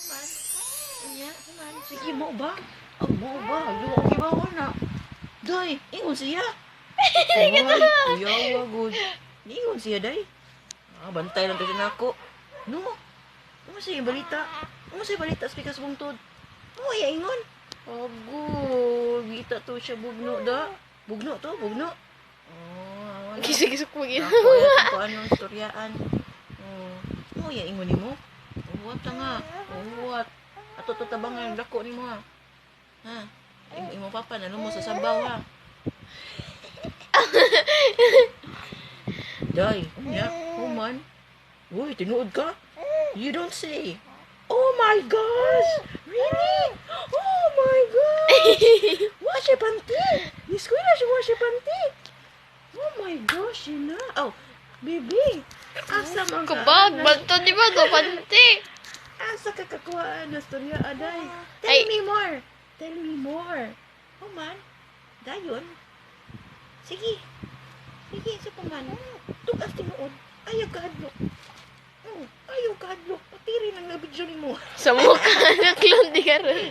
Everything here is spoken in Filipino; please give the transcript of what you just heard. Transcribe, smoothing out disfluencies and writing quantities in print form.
Man. Anya, man. Sige mo ba? Mo ba? Luwag gibawa na. Day, ingon siya. Ay, kuyawa good. Ingon siya, day. Bantay lang kasi na ako. No. Ano siya yung balita? Ano siya balita sa pikas bungtod? Ano iya ingon? Ago, gita to siya bugno da. Bugno to, bugno. Awan. Gisig-gisig mo gina. Ako yan kung anong istoryaan. Ano iya ingon ni mo? Uwat na nga. Uwat. Ato to tabangan, dako ni mo ha. Ha? Imo papa, ano mo sa sabaw ha? Day, unya, man. Uy, tinuod ka? You don't say. Oh my gosh! Really? Oh my gosh! Wash your panty! Ni eskwela siya wash your panty! Oh my gosh, yun na. Oh, baby! Asa man ka? Kabag, banto di ba to, panti? Asa ka kakuhaan na storya, aday? Ay. Tell me more! Tell me more! Oh man, dayon? Sige. Sige, sa paman. Tugas tinuod. Ayaw ka hadlok. Ayaw ka hadlok. Patiri ng nabidyo ni mo. Sa mukha na clown di ka rin.